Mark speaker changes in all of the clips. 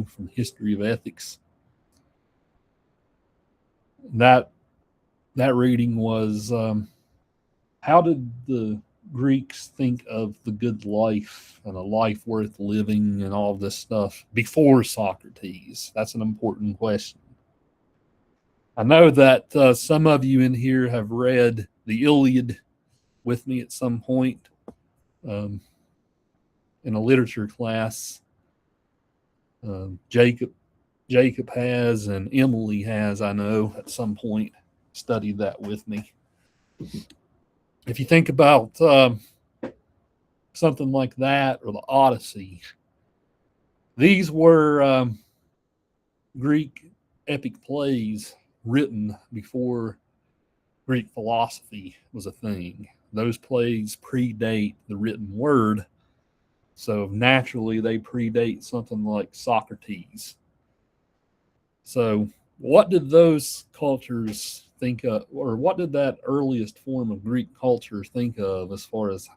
Speaker 1: from History of Ethics. That reading was how did the Greeks think of the good life and a life worth living and all this stuff before Socrates? That's an important question. I know that some of you in here have read the Iliad with me at some point um, in a literature class. Jacob has, and Emily has, I know, at some point studied that with me. If you think about something like that or the Odyssey, these were Greek epic plays written before Greek philosophy was a thing. Those plays predate the written word, so naturally they predate something like Socrates. So, what did those cultures think of, or what did that earliest form of Greek culture think of as far as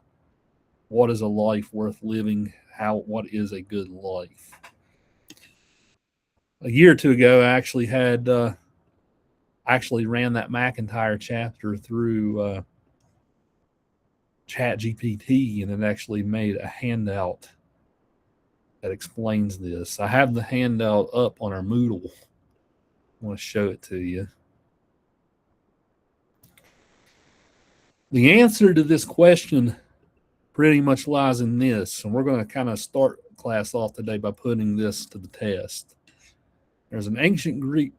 Speaker 1: what is a life worth living? What is a good life? A year or two ago, I actually ran that McIntyre chapter through Chat GPT, and it actually made a handout that explains this. I have the handout up on our Moodle. I want to show it to you. The answer to this question pretty much lies in this, and we're going to kind of start class off today by putting this to the test. There's an ancient Greek.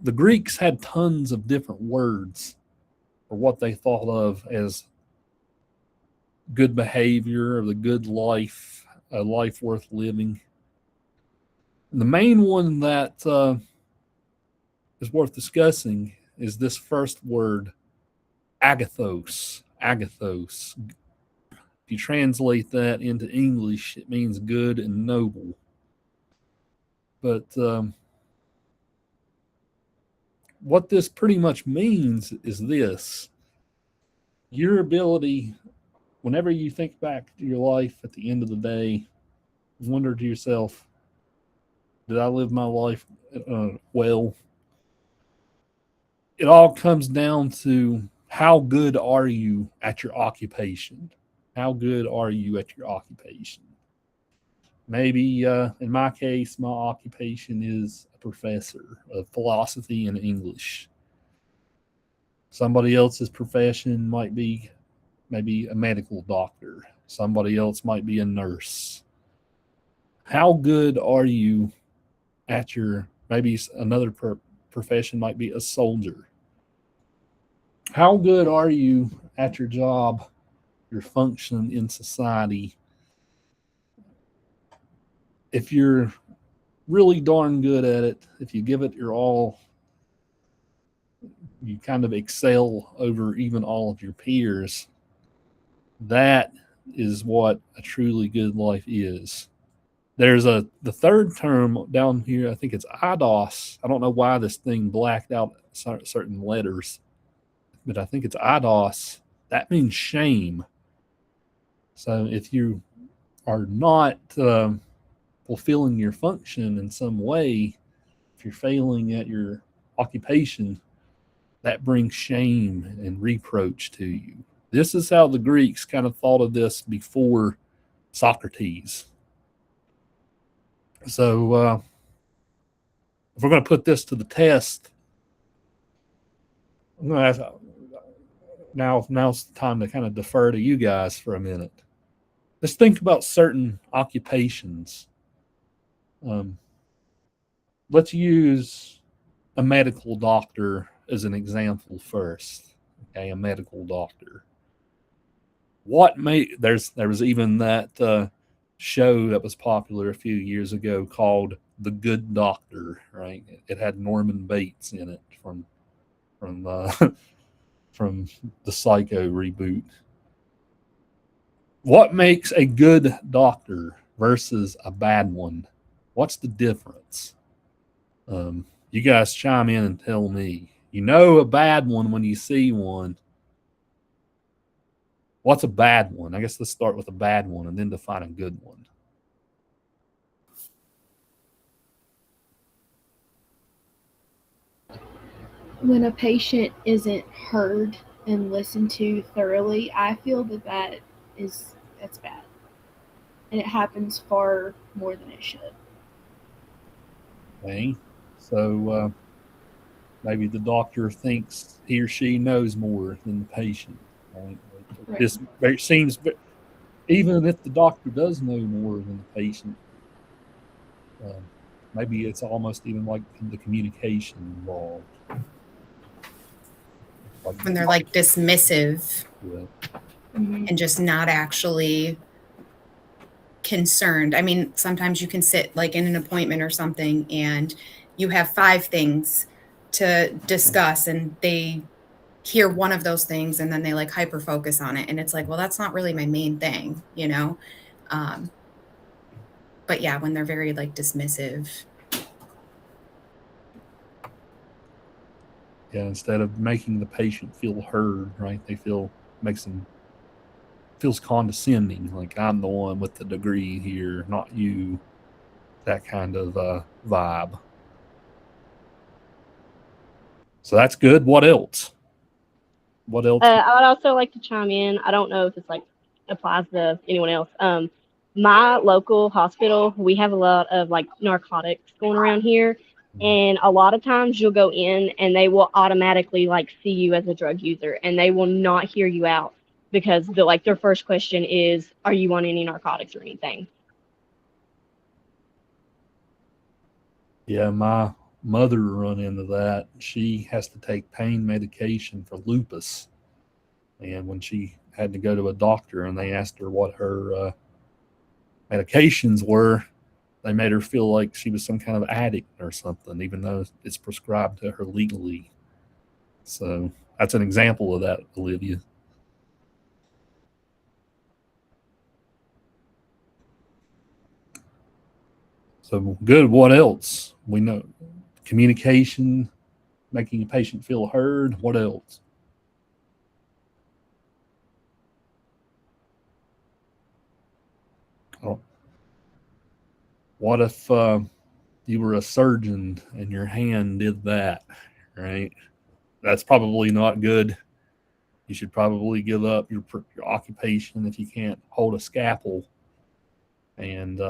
Speaker 1: The Greeks had tons of different words for what they thought of as good behavior or the good life, a life worth living. And the main one that is worth discussing is this first word, agathos. Agathos. If you translate that into English, it means good and noble. But what this pretty much means is this: your ability, whenever you think back to your life at the end of the day, wonder to yourself, did I live my life well? It all comes down to how good are you at your occupation? How good are you at your occupation? Maybe in my case, my occupation is a professor of philosophy and English. Somebody else's profession might be maybe a medical doctor. Somebody else might be a nurse. How good are you at your, maybe another profession might be a soldier. How good are you at your job, your function in society? If you're really darn good at it, if you give it your all, you kind of excel over even all of your peers. That is what a truly good life is. There's the third term down here. I think it's eidos. I don't know why this thing blacked out certain letters, but I think it's eidos. That means shame. So if you are not fulfilling your function in some way, if you're failing at your occupation, that brings shame and reproach to you. This is how the Greeks kind of thought of this before Socrates. So if we're going to put this to the test, I'm going to ask, now's the time to kind of defer to you guys for a minute. Let's think about certain occupations. Let's use a medical doctor as an example first. Okay, a medical doctor. There was even that show that was popular a few years ago called The Good Doctor, right? It had Norman Bates in it from from the Psycho reboot. What makes a good doctor versus a bad one? What's the difference? You guys chime in and tell me. You know a bad one when you see one. What's a bad one? I guess let's start with a bad one and then define a good one.
Speaker 2: When a patient isn't heard and listened to thoroughly, I feel that's bad, and it happens far more than it should.
Speaker 1: Okay. So maybe the doctor thinks he or she knows more than the patient. Right?
Speaker 2: Right.
Speaker 1: This seems, even if the doctor does know more than the patient, uh, maybe it's almost even like the communication involved. Like,
Speaker 3: When they're like dismissive
Speaker 1: yeah.
Speaker 2: Mm-hmm.
Speaker 3: and just not actually concerned. I mean, sometimes you can sit like in an appointment or something and you have 5 things to discuss and they hear one of those things and then they like hyper focus on it and it's like, well, that's not really my main thing, you know. um, but yeah, when they're very like dismissive.
Speaker 1: Yeah, instead of making the patient feel heard, right? They makes them feels condescending, like I'm the one with the degree here, not you. That kind of vibe. So that's good. What else? What else?
Speaker 4: I would also like to chime in. I don't know if it's like applies to anyone else. My local hospital, we have a lot of like narcotics going around here, and a lot of times you'll go in and they will automatically like see you as a drug user, and they will not hear you out because their first question is, "Are you on any narcotics or anything?"
Speaker 1: Yeah, my mother run into that. She has to take pain medication for lupus, and when she had to go to a doctor and they asked her what her medications were, they made her feel like she was some kind of addict or something, even though it's prescribed to her legally. So that's an example of that, Olivia. So good. What else? We know communication, making a patient feel heard. What else? Oh, what if you were a surgeon and your hand did that? Right. That's probably not good. You should probably give up your occupation if you can't hold a scalpel and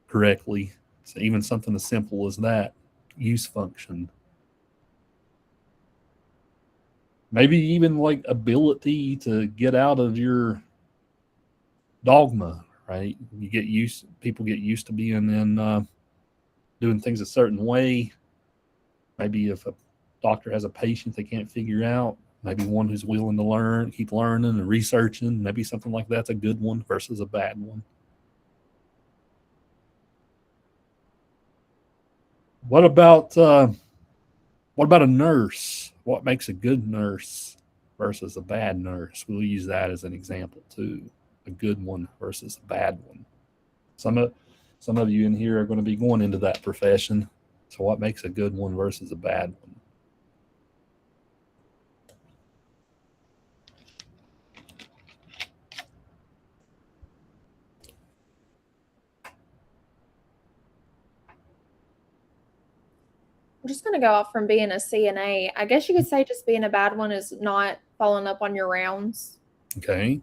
Speaker 1: correctly. So even something as simple as that, use function. Maybe even like ability to get out of your dogma, right? People get used to being in doing things a certain way. Maybe if a doctor has a patient they can't figure out, maybe one who's willing to learn, keep learning and researching, maybe something like that's a good one versus a bad one. What about a nurse? What makes a good nurse versus a bad nurse? We'll use that as an example too. A good one versus a bad one. Some of some of you in here are going to be going into that profession. So what makes a good one versus a bad one?
Speaker 5: I'm just going to go off from being a CNA. I guess you could say just being a bad one is not following up on your rounds.
Speaker 1: Okay.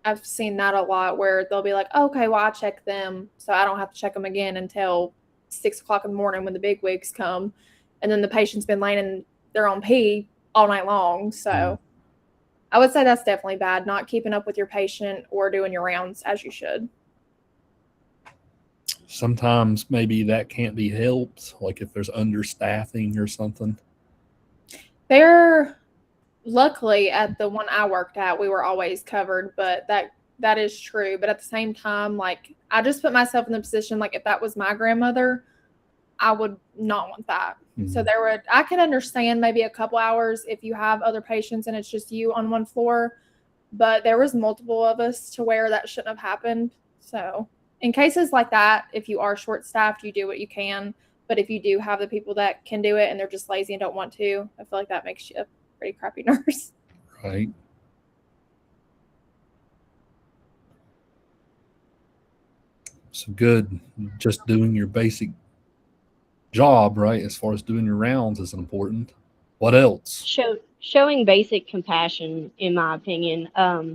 Speaker 5: I've seen that a lot where they'll be like, oh, okay, well, I check them, so I don't have to check them again until 6 o'clock in the morning when the big wigs come. And then the patient's been laying in their own pee all night long. So I would say that's definitely bad, not keeping up with your patient or doing your rounds as you should.
Speaker 1: Sometimes maybe that can't be helped, like if there's understaffing or something.
Speaker 5: Luckily at the one I worked at, we were always covered, but that is true. But at the same time, like I just put myself in the position, like if that was my grandmother, I would not want that.
Speaker 1: Mm-hmm.
Speaker 5: So I could understand maybe a couple hours if you have other patients and it's just you on one floor, but there was multiple of us to where that shouldn't have happened. So in cases like that, if you are short staffed, you do what you can. But if you do have the people that can do it and they're just lazy and don't want to, I feel like that makes you a pretty crappy nurse.
Speaker 1: Right. So good. Just doing your basic job, right? As far as doing your rounds is important. What else?
Speaker 4: Showing basic compassion, in my opinion. I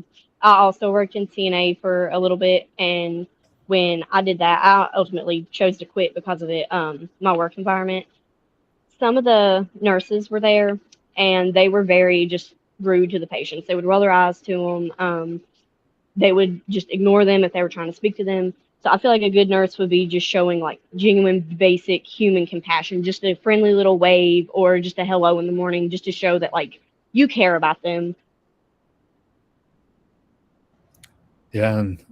Speaker 4: also worked in CNA for a little bit, and when I did that, I ultimately chose to quit because of it. My work environment. Some of the nurses were there, and they were very just rude to the patients. They would roll their eyes to them. They would just ignore them if they were trying to speak to them. So I feel like a good nurse would be just showing like genuine, basic human compassion, just a friendly little wave or just a hello in the morning, just to show that like you care about them.
Speaker 1: Yeah, and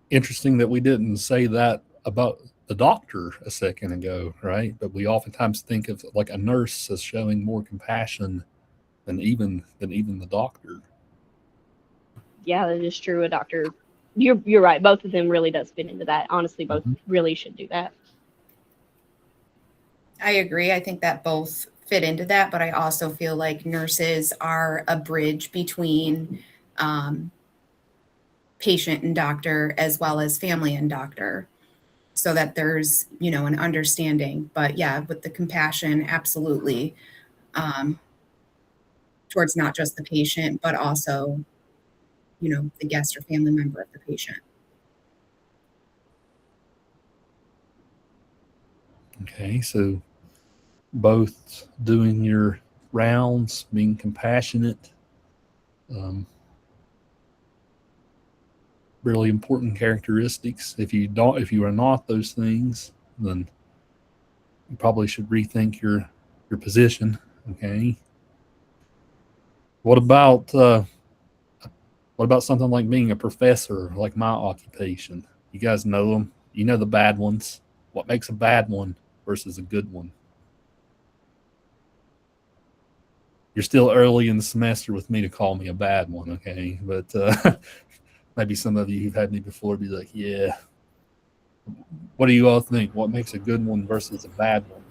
Speaker 1: interesting that we didn't say that about the doctor a second ago, right? But we oftentimes think of like a nurse as showing more compassion than even the doctor.
Speaker 4: Yeah, that is true. A doctor, you're right. Both of them really does fit into that. Honestly, both
Speaker 1: Mhm.
Speaker 4: really should do that.
Speaker 3: I agree. I think that both fit into that, but I also feel like nurses are a bridge between patient and doctor as well as family and doctor, so that there's, an understanding. But yeah, with the compassion, absolutely, um, towards not just the patient, but also, the guest or family member of the patient.
Speaker 1: Okay, so both doing your rounds, being compassionate, um, really important characteristics. If you are not those things, then you probably should rethink your position. Okay. What about something like being a professor, like my occupation? You guys know them. You know the bad ones. What makes a bad one versus a good one? You're still early in the semester with me to call me a bad one, okay? But maybe some of you who've had me before be like, yeah. What do you all think? What makes a good one versus a bad one?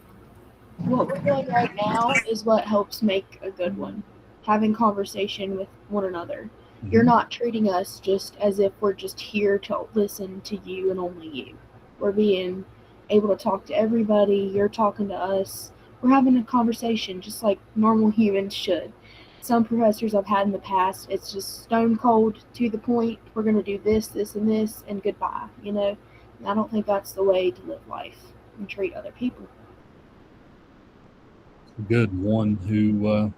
Speaker 2: What we're doing right now is what helps make a good one. Having conversation with one another. You're
Speaker 1: Mhm.
Speaker 2: not treating us just as if we're just here to listen to you and only you. We're being able to talk to everybody. You're talking to us. We're having a conversation just like normal humans should. Some professors I've had in the past, it's just stone cold to the point. We're going to do this, this, and this, and goodbye. And I don't think that's the way to live life and treat other people.
Speaker 1: Good one who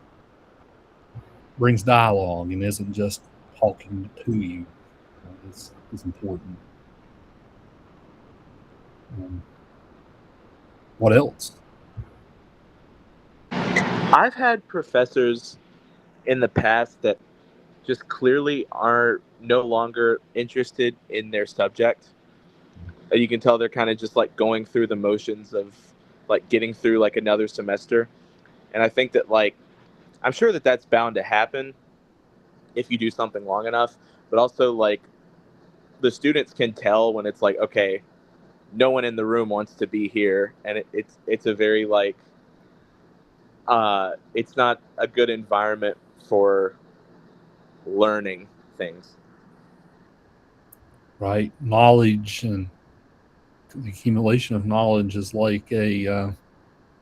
Speaker 1: brings dialogue and isn't just talking to you is important. Um, what else?
Speaker 6: I've had professors in the past that just clearly are no longer interested in their subject. You can tell they're kind of just like going through the motions of like getting through like another semester. And I think that like, I'm sure that that's bound to happen if you do something long enough, but also like the students can tell when it's like, okay, no one in the room wants to be here. And it's a very like, it's not a good environment for learning things.
Speaker 1: Right? Knowledge and the accumulation of knowledge is like a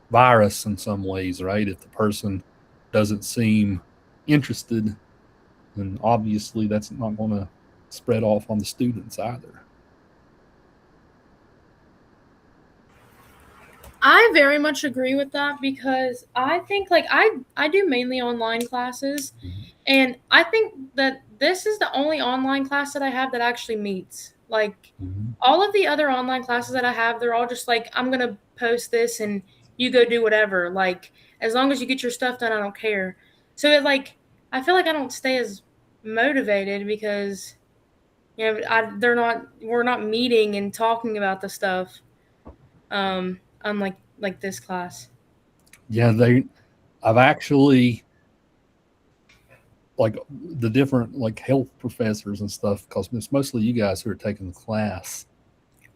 Speaker 1: virus in some ways, right? If the person doesn't seem interested, then obviously that's not going to spread off on the students either.
Speaker 7: I very much agree with that because I think like I do mainly online classes, and I think that this is the only online class that I have that actually meets. Like
Speaker 1: Mhm.
Speaker 7: all of the other online classes that I have, they're all just like I'm going to post this and you go do whatever. Like as long as you get your stuff done, I don't care. So it like I feel like I don't stay as motivated because we're not meeting and talking about the stuff. Unlike like this class.
Speaker 1: Yeah, I've actually like the different like health professors and stuff because it's mostly you guys who are taking the class.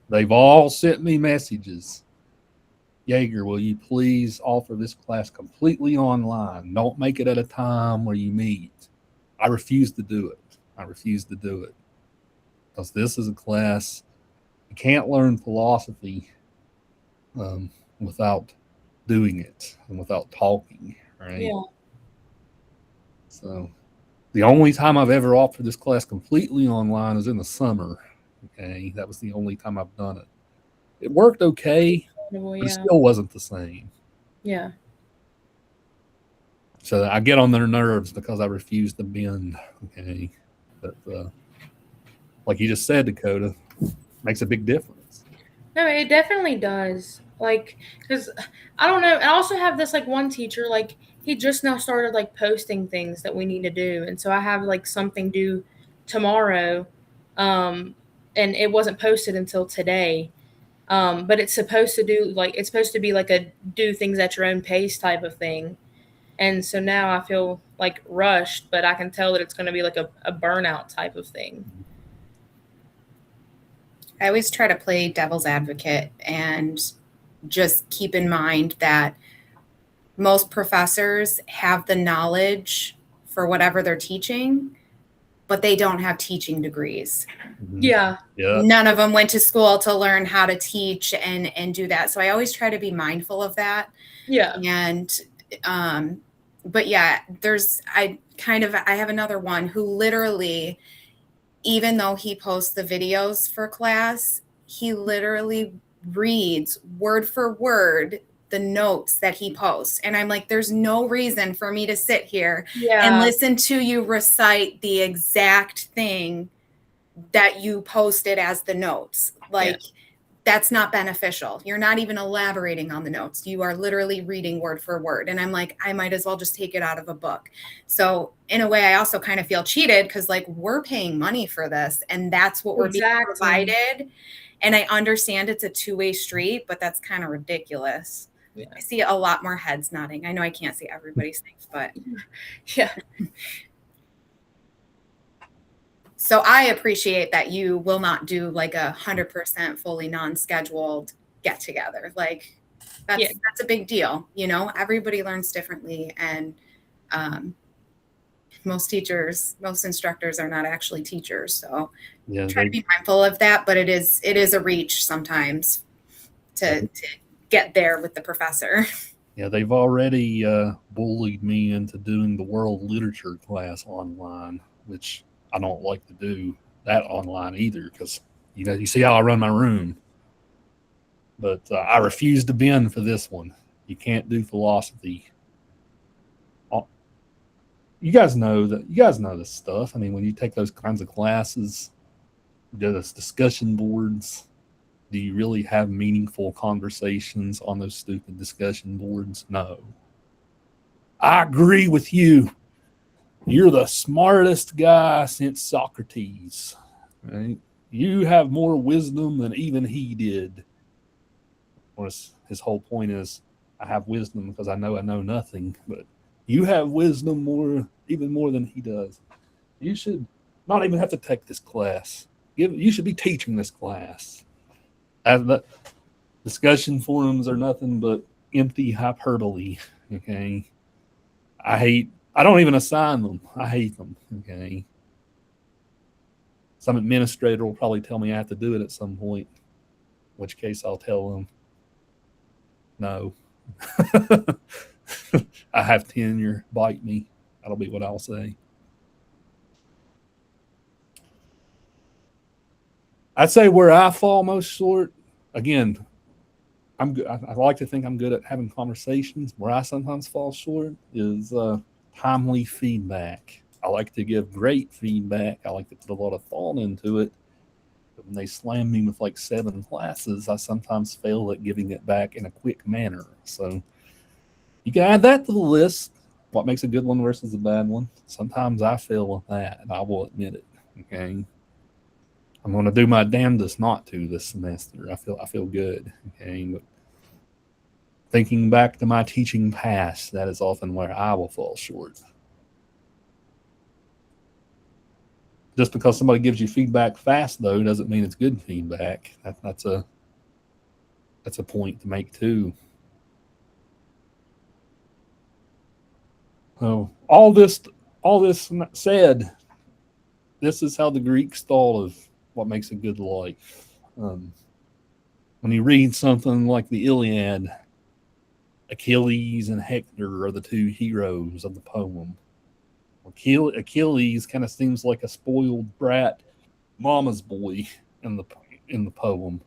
Speaker 1: They've all sent me messages. Jaeger, will you please offer this class completely online? Don't make it at a time where you meet. I refuse to do it. I refuse to do it because this is a class you can't learn philosophy without doing it and without talking, right?
Speaker 7: Yeah.
Speaker 1: So the only time I've ever offered this class completely online is in the summer. Okay, that was the only time I've done it. It worked okay,
Speaker 7: Well,
Speaker 1: but it
Speaker 7: yeah.
Speaker 1: still wasn't the same.
Speaker 7: Yeah.
Speaker 1: So I get on their nerves because I refuse to bend. Okay, but like you just said, Dakota, makes a big difference.
Speaker 7: No, it definitely does. Like, because I don't know. I also have this like one teacher, like he just now started like posting things that we need to do, and so I have like something due tomorrow, and it wasn't posted until today. But it's supposed to do like it's supposed to be like a do things at your own pace type of thing, and so now I feel like rushed, but I can tell that it's going to be like a burnout type of thing.
Speaker 3: I always try to play devil's advocate and just keep in mind that most professors have the knowledge for whatever they're teaching, but they don't have teaching degrees.
Speaker 7: Yeah.
Speaker 1: Yeah.
Speaker 3: None of them went to school to learn how to teach and do that. So I always try to be mindful of that.
Speaker 7: Yeah.
Speaker 3: And but yeah, I have another one who literally, even though he posts the videos for class, he literally reads word for word the notes that he posts. And I'm like, there's no reason for me to sit here and listen to you recite the exact thing that you posted as the notes. Like, that's not beneficial. You're not even elaborating on the notes. You are literally reading word for word. And I'm like, I might as well just take it out of a book. So in a way, I also kind of feel cheated because like we're paying money for this and that's what we're being provided. And I understand it's a two-way street, but that's kind of ridiculous. Yeah. I see a lot more heads nodding. I know I can't see everybody's things, but
Speaker 7: yeah.
Speaker 3: So I appreciate that you will not do like 100% fully non-scheduled get together. Like that's a big deal. You know, everybody learns differently. And most instructors are not actually teachers. So try to be mindful of that. But it is a reach sometimes to get there with the professor.
Speaker 1: Yeah, they've already bullied me into doing the world literature class online, which I don't like to do that online either because you see how I run my room. But I refuse to bend for this one. You can't do philosophy. You guys know this stuff. I mean, when you take those kinds of classes, those discussion boards, do you really have meaningful conversations on those stupid discussion boards? No. I agree with you. You're the smartest guy since Socrates, right? You have more wisdom than even he did. His whole point is, I have wisdom because I know nothing, but you have wisdom even more than he does. You should not even have to take this class. You should be teaching this class. The discussion forums are nothing but empty hyperbole, okay? I don't even assign them. I hate them, okay? Some administrator will probably tell me I have to do it at some point, in which case I'll tell them, no. I have tenure, bite me. That'll be what I'll say. I'd say where I fall most short, again, I'm good. I like to think I'm good at having conversations. Where I sometimes fall short is timely feedback. I like to give great feedback. I like to put a lot of thought into it. But when they slam me with like 7 classes, I sometimes fail at giving it back in a quick manner. So you can add that to the list. What makes a good one versus a bad one? Sometimes I fail with that, and I will admit it. Okay, I'm going to do my damnedest not to this semester. I feel good. Okay, but thinking back to my teaching past, that is often where I will fall short. Just because somebody gives you feedback fast, though, doesn't mean it's good feedback. That's a point to make too. So all this said, this is how the Greeks thought of what makes a good life. When you read something like the Iliad, Achilles and Hector are the two heroes of the poem. Achilles kind of seems like a spoiled brat, mama's boy in the poem.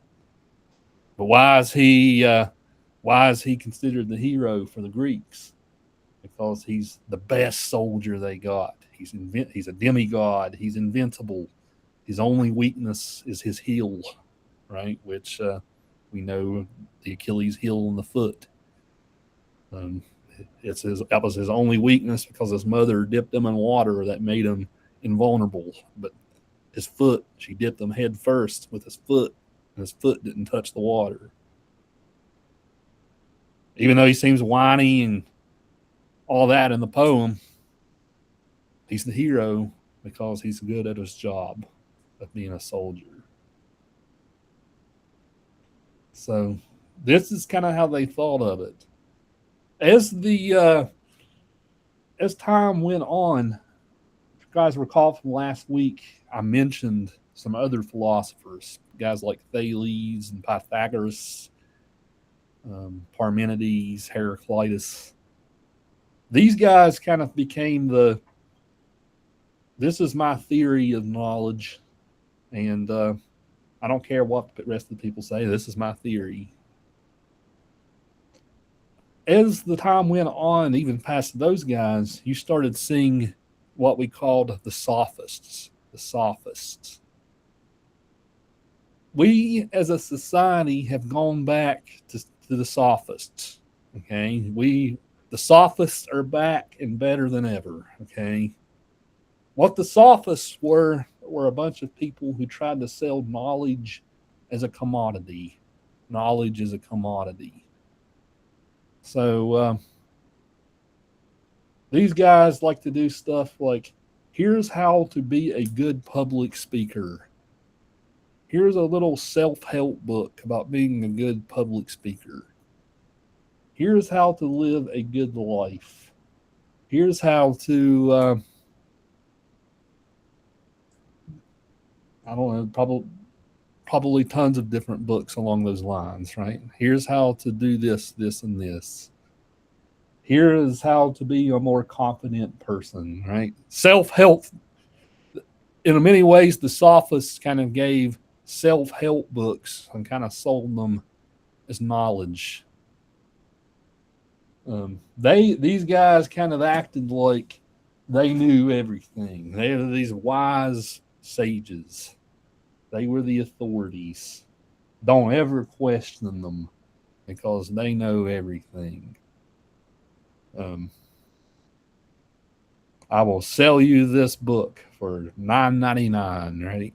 Speaker 1: But why is he considered the hero for the Greeks? Because he's the best soldier they got. He's a demigod. He's invincible. His only weakness is his heel, right? Which we know the Achilles heel in the foot. That was his only weakness because his mother dipped him in water that made him invulnerable. But his foot, she dipped him head first with his foot, and his foot didn't touch the water. Even though he seems whiny and all that in the poem, he's the hero because he's good at his job of being a soldier. So this is kind of how they thought of it. As time went on, if you guys recall from last week, I mentioned some other philosophers, guys like Thales and Pythagoras, Parmenides, Heraclitus. These guys kind of became this is my theory of knowledge, and I don't care what the rest of the people say, this is my theory. As the time went on, even past those guys, you started seeing what we called the sophists. The sophists. We, as a society, have gone back to the sophists. Okay, the sophists are back and better than ever. Okay, what the sophists were a bunch of people who tried to sell knowledge as a commodity. Knowledge is a commodity. So these guys like to do stuff like, here's how to be a good public speaker. Here's a little self-help book about being a good public speaker. Here's how to live a good life. Here's how to, I don't know, probably tons of different books along those lines, right? Here's how to do this, this, and this. Here is how to be a more confident person, right? Self-help. In many ways, the sophists kind of gave self-help books and kind of sold them as knowledge. These guys kind of acted like they knew everything. They were these wise sages. They were the authorities. Don't ever question them because they know everything. I will sell you this book for $9.99, right?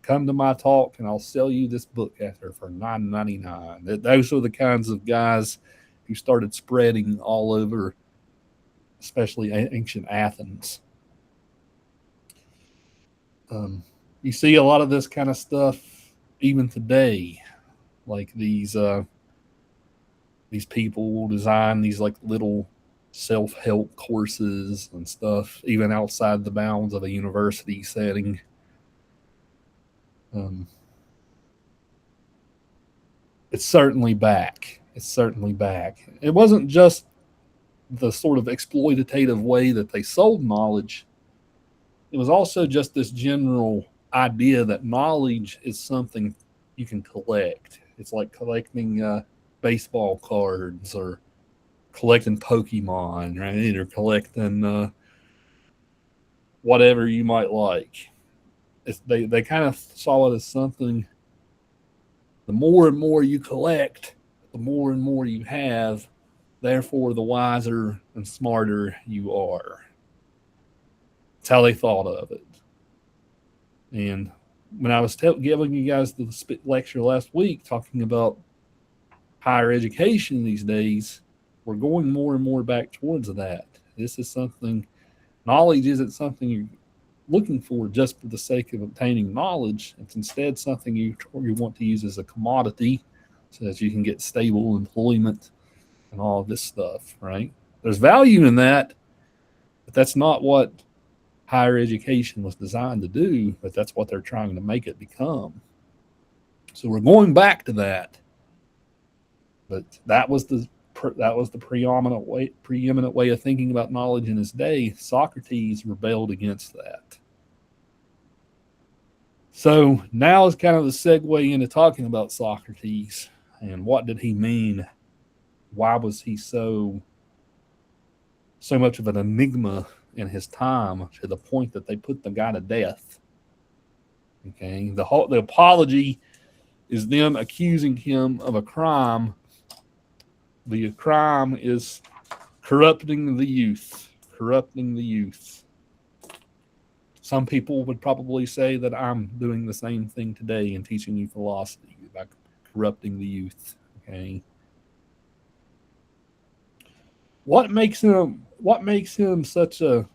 Speaker 1: Come to my talk and I'll sell you this book after for $9.99. Those are the kinds of guys who started spreading all over, especially ancient Athens. You see a lot of this kind of stuff even today, like these people will design these like little self-help courses and stuff, even outside the bounds of a university setting. It's certainly back. It's certainly back. It wasn't just the sort of exploitative way that they sold knowledge. It was also just this general idea that knowledge is something you can collect. It's like collecting baseball cards or collecting Pokemon, right? Or collecting whatever you might like. They kind of saw it as something, the more and more you collect, the more and more you have, therefore the wiser and smarter you are. That's how they thought of it. And when I was giving you guys the lecture last week talking about higher education these days, we're going more and more back towards that. This is something, knowledge isn't something you're looking for just for the sake of obtaining knowledge. It's instead something you want to use as a commodity so that you can get stable employment and all of this stuff, right? There's value in that, but that's not what higher education was designed to do, but that's what they're trying to make it become. So we're going back to that. But that was the the preeminent way of thinking about knowledge in his day. Socrates rebelled against that. So now is kind of the segue into talking about Socrates and what did he mean? Why was he so much of an enigma in his time to the point that they put the guy to death? Okay, the apology is them accusing him of a crime. The crime is corrupting the youth. Corrupting the youth. Some people would probably say that I'm doing the same thing today and teaching you philosophy by corrupting the youth. Okay. What makes him such a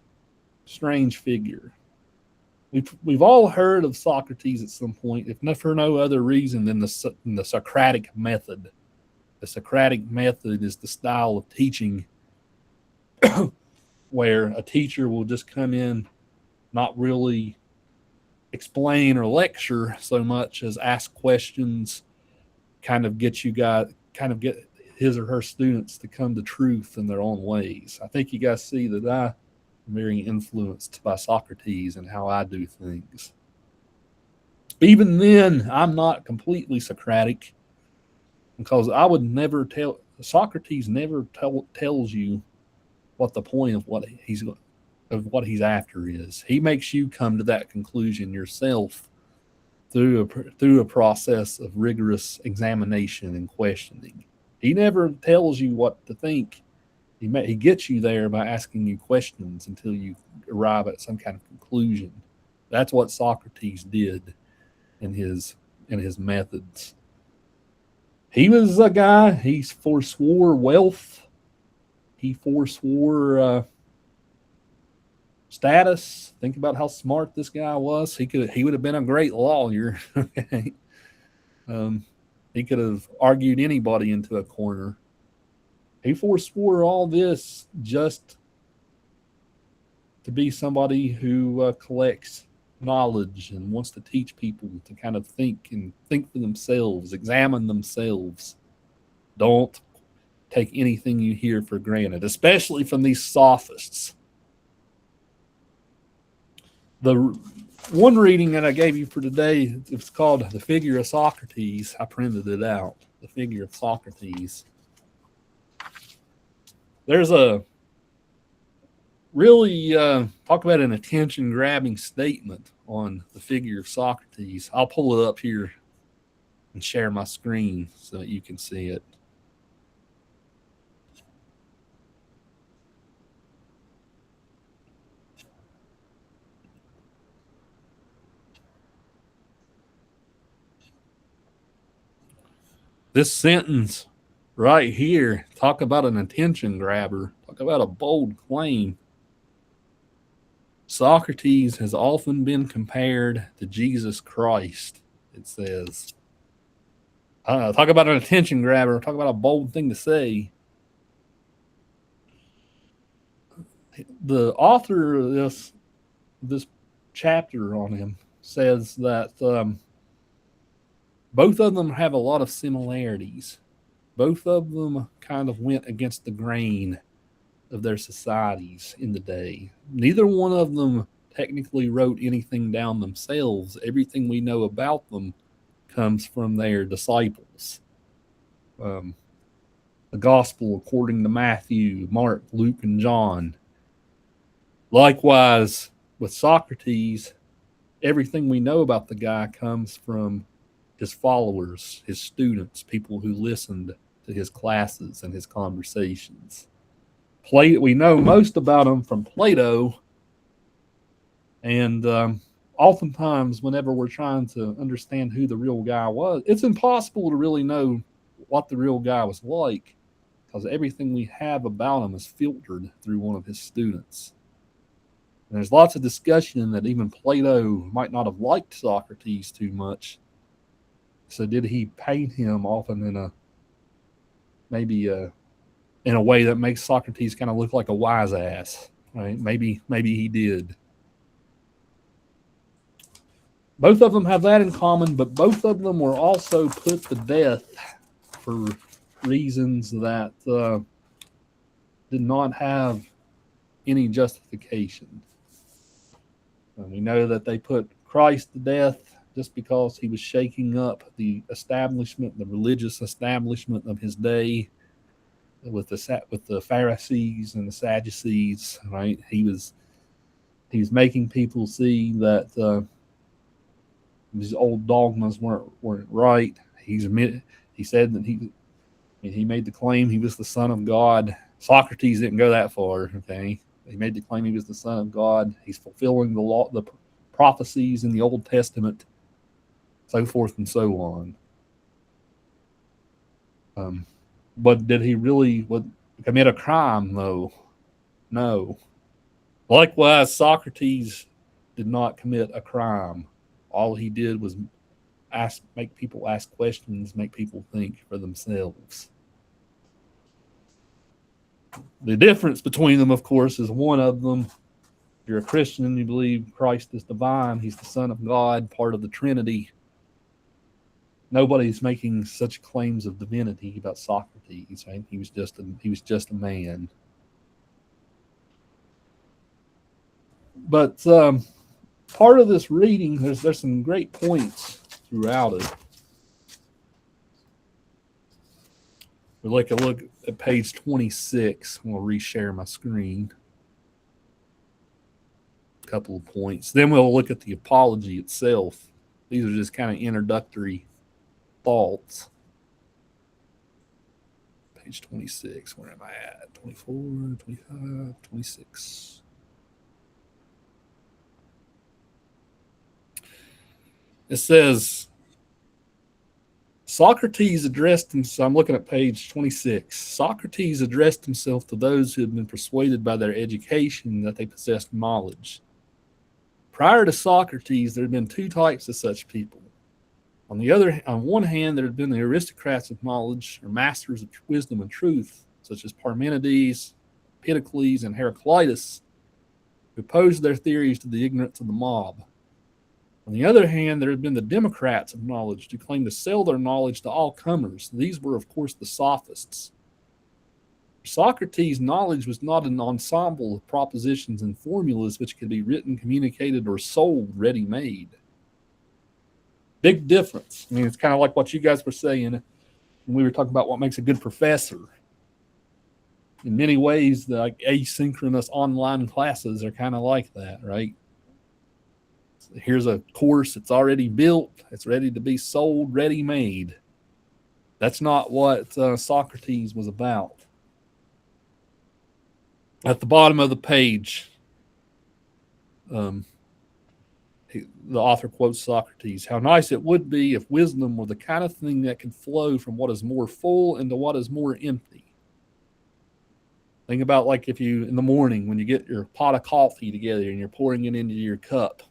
Speaker 1: strange figure? We've all heard of Socrates at some point, if not for no other reason than the Socratic method. The Socratic method is the style of teaching where a teacher will just come in, not really explain or lecture so much as ask questions, kind of get his or her students to come to truth in their own ways. I think you guys see that I'm very influenced by Socrates and how I do things. Even then, I'm not completely Socratic, because I would never tell. Socrates never tells you what the point of what he's after is. He makes you come to that conclusion yourself through a process of rigorous examination and questioning. He never tells you what to think. He gets you there by asking you questions until you arrive at some kind of conclusion. That's what Socrates did in his methods. He was a guy, he forswore wealth. He forswore status. Think about how smart this guy was. He would have been a great lawyer. Okay. He could have argued anybody into a corner. He forswore all this just to be somebody who collects knowledge and wants to teach people to kind of think for themselves, examine themselves. Don't take anything you hear for granted, especially from these sophists. The one reading that I gave you for today, it's called The Figure of Socrates. I printed it out. The Figure of Socrates. There's a really talk about an attention-grabbing statement on the figure of Socrates. I'll pull it up here and share my screen so that you can see it. This sentence right here, talk about an attention grabber, talk about a bold claim. Socrates has often been compared to Jesus Christ, it says. Talk about an attention grabber, talk about a bold thing to say. The author of this chapter on him says that both of them have a lot of similarities. Both of them kind of went against the grain of their societies in the day. Neither one of them technically wrote anything down themselves. Everything we know about them comes from their disciples. The gospel according to Matthew, Mark, Luke, and John. Likewise, with Socrates, everything we know about the guy comes from his followers, his students, people who listened to his classes and his conversations. We know most about him from Plato, and oftentimes whenever we're trying to understand who the real guy was, it's impossible to really know what the real guy was like, because everything we have about him is filtered through one of his students. And there's lots of discussion that even Plato might not have liked Socrates too much. So did he paint him often in a way that makes Socrates kind of look like a wise ass? Right? Maybe he did. Both of them have that in common, but both of them were also put to death for reasons that did not have any justification. And we know that they put Christ to death just because he was shaking up the establishment, the religious establishment of his day, with the Pharisees and the Sadducees. Right? He was making people see that these old dogmas weren't right. He said that he made the claim he was the Son of God. Socrates didn't go that far. Okay, he made the claim he was the Son of God. He's fulfilling the law, the prophecies in the Old Testament, so forth and so on. But did he really commit a crime, though? No. Likewise, Socrates did not commit a crime. All he did was make people ask questions, make people think for themselves. The difference between them, of course, is one of them, if you're a Christian and you believe Christ is divine, he's the Son of God, part of the Trinity. Nobody's making such claims of divinity about Socrates. Right? He was just a man. But part of this reading, there's some great points throughout it. We'll take a look at page 26. We'll reshare my screen. A couple of points. Then we'll look at the apology itself. These are just kind of introductory thoughts. Page 26. Where am I at? 24, 25, 26. It says, Socrates addressed himself. I'm looking at page 26. Socrates addressed himself to those who had been persuaded by their education that they possessed knowledge. Prior to Socrates, there had been two types of such people. On one hand, there had been the aristocrats of knowledge, or masters of wisdom and truth, such as Parmenides, Empedocles, and Heraclitus, who opposed their theories to the ignorance of the mob. On the other hand, there had been the democrats of knowledge who claimed to sell their knowledge to all comers. These were, of course, the sophists. For Socrates' knowledge was not an ensemble of propositions and formulas which could be written, communicated, or sold ready-made. Big difference. I mean, it's kind of like what you guys were saying when we were talking about what makes a good professor. In many ways, like asynchronous online classes are kind of like that, right? Here's a course, it's already built, it's ready to be sold, ready-made. That's not what Socrates was about. At the bottom of the page, the author quotes Socrates, "How nice it would be if wisdom were the kind of thing that could flow from what is more full into what is more empty." Think about like if you, in the morning, when you get your pot of coffee together and you're pouring it into your cup.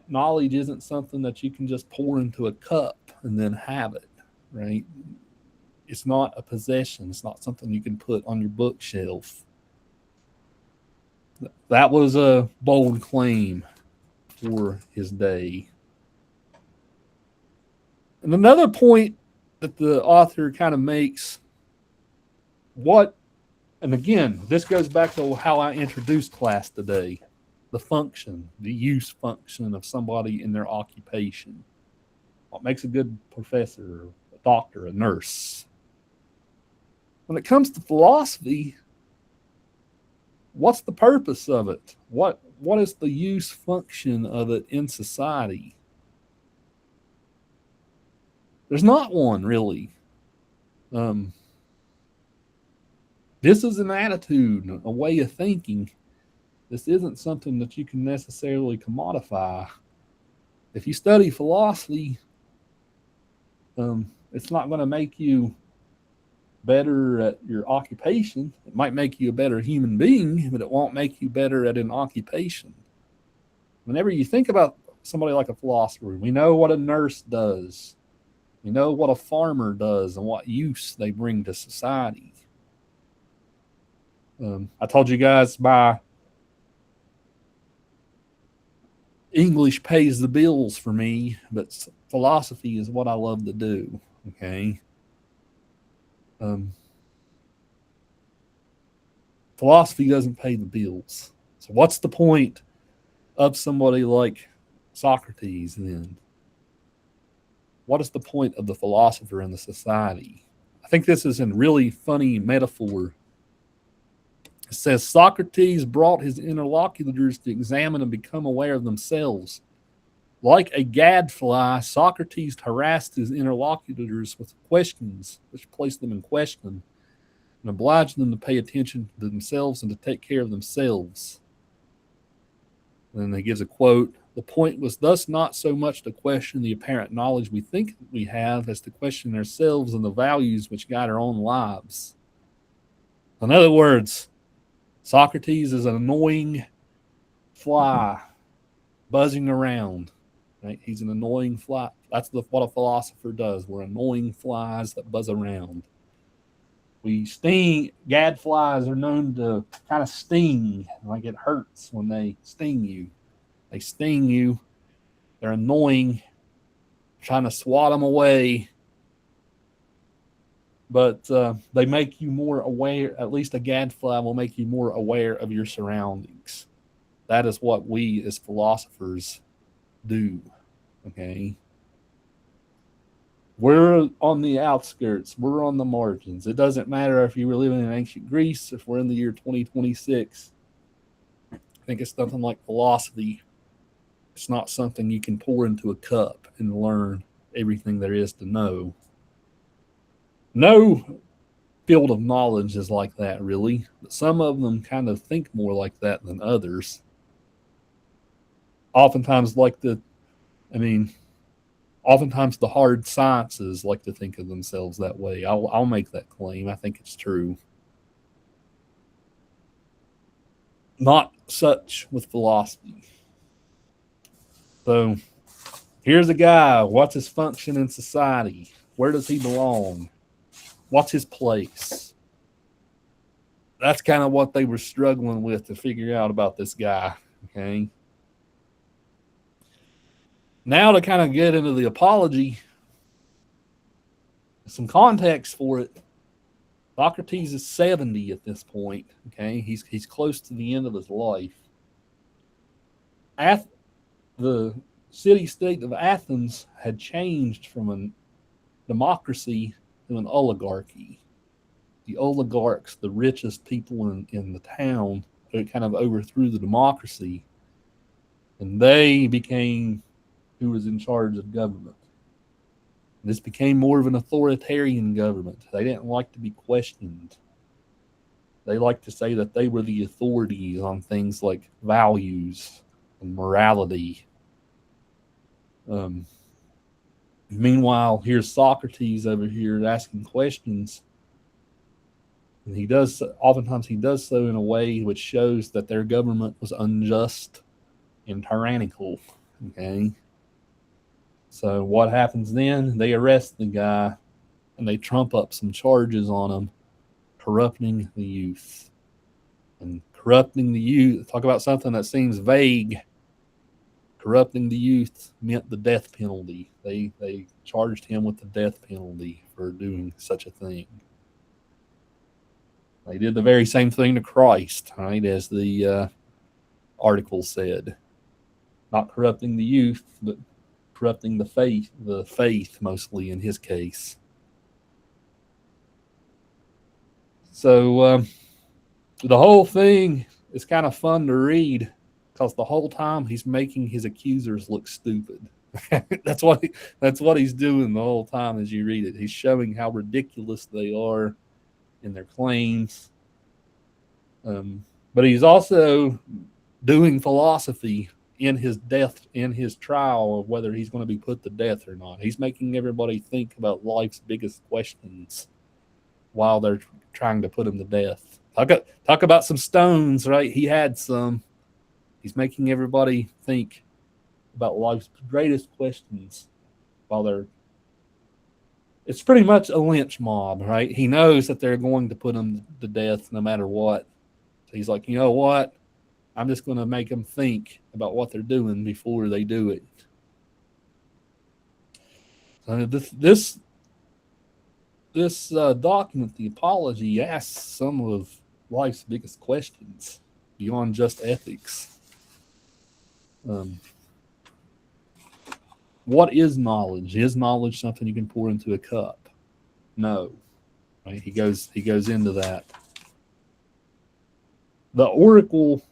Speaker 1: Knowledge isn't something that you can just pour into a cup and then have it, right? It's not a possession. It's not something you can put on your bookshelf. That was a bold claim for his day. And another point that the author kind of makes, and again, this goes back to how I introduced class today, the function, the use function of somebody in their occupation. What makes a good professor, a doctor, a nurse? When it comes to philosophy, what's the purpose of it? What is the use function of it in society? There's not one, really. This is an attitude, a way of thinking. This isn't something that you can necessarily commodify. If you study philosophy, it's not going to make you better at your occupation. It might make you a better human being, but it won't make you better at an occupation. Whenever you think about somebody like a philosopher, we know what a nurse does. We know what a farmer does and what use they bring to society. I told you guys my English pays the bills for me, but philosophy is what I love to do. Okay. Philosophy doesn't pay the bills. So what's the point of somebody like Socrates then? What is the point of the philosopher in the society? I think this is a really funny metaphor. It says Socrates brought his interlocutors to examine and become aware of themselves. Like a gadfly, Socrates harassed his interlocutors with questions, which placed them in question and obliged them to pay attention to themselves and to take care of themselves. And then he gives a quote. The point was thus not so much to question the apparent knowledge we think we have as to question ourselves and the values which guide our own lives. In other words, Socrates is an annoying fly buzzing around. Right? He's an annoying fly. That's what a philosopher does. We're annoying flies that buzz around. We sting. Gadflies are known to kind of sting, like it hurts when they sting you. They sting you. They're annoying. Trying to swat them away. But they make you more aware. At least a gadfly will make you more aware of your surroundings. That is what we as philosophers do. Okay. We're on the outskirts. We're on the margins. It doesn't matter if you were living in ancient Greece, if we're in the year 2026. I think it's something like philosophy. It's not something you can pour into a cup and learn everything there is to know. No field of knowledge is like that, really. But some of them kind of think more like that than others. Oftentimes the hard sciences like to think of themselves that way. I'll make that claim. I think it's true. Not such with philosophy. So here's a guy. What's his function in society? Where does he belong? What's his place? That's kind of what they were struggling with to figure out about this guy. Okay. Now to kind of get into the apology, some context for it. Socrates is 70 at this point. Okay, he's close to the end of his life. The city-state of Athens had changed from a democracy to an oligarchy. The oligarchs, the richest people in the town, kind of overthrew the democracy, and they became who was in charge of government. This became more of an authoritarian government. They didn't like to be questioned. They liked to say that they were the authorities on things like values and morality. Meanwhile, here's Socrates over here asking questions. And oftentimes he does so in a way which shows that their government was unjust and tyrannical. Okay. So what happens then? They arrest the guy and they trump up some charges on him, corrupting the youth. And corrupting the youth, talk about something that seems vague. Corrupting the youth meant the death penalty. They charged him with the death penalty for doing such a thing. They did the very same thing to Christ, right, as the article said. Not corrupting the youth, but corrupting the faith mostly in his case. So the whole thing is kind of fun to read because the whole time he's making his accusers look stupid. That's what he's doing the whole time as you read it. He's showing how ridiculous they are in their claims. But he's also doing philosophy in his trial of whether he's going to be put to death or not. He's making everybody think about life's biggest questions while they're trying to put him to death. Talk about some stones, right? He had some. He's making everybody think about life's greatest questions while it's pretty much a lynch mob, right? He knows that they're going to put him to death no matter what. So he's like, you know what? I'm just going to make them think about what they're doing before they do it. This document, the apology, asks some of life's biggest questions beyond just ethics. What is knowledge? Is knowledge something you can pour into a cup? No. Right? He goes into that. The oracle.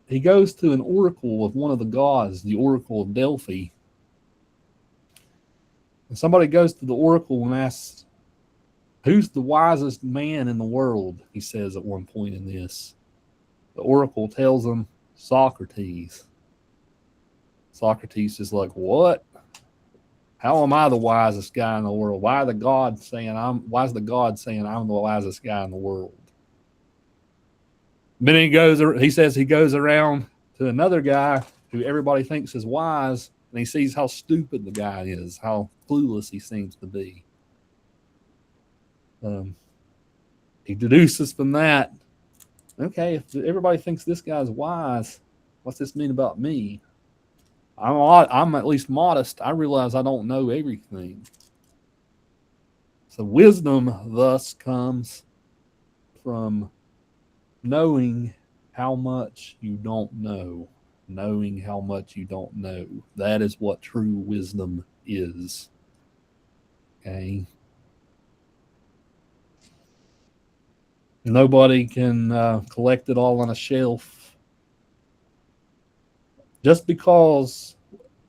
Speaker 1: He goes to an oracle of one of the gods, the oracle of Delphi. And somebody goes to the oracle and asks, "Who's the wisest man in the world?" He says at one point in this. The oracle tells him, Socrates. Socrates is like, "What? How am I the wisest guy in the world? Why is the god saying I'm the wisest guy in the world?" Then he says he goes around to another guy who everybody thinks is wise, and he sees how stupid the guy is, how clueless he seems to be. He deduces from that, okay, if everybody thinks this guy's wise, what's this mean about me? I'm at least modest. I realize I don't know everything. So wisdom thus comes from knowing how much you don't know. Knowing how much you don't know. That is what true wisdom is. Okay. Nobody can collect it all on a shelf. Just because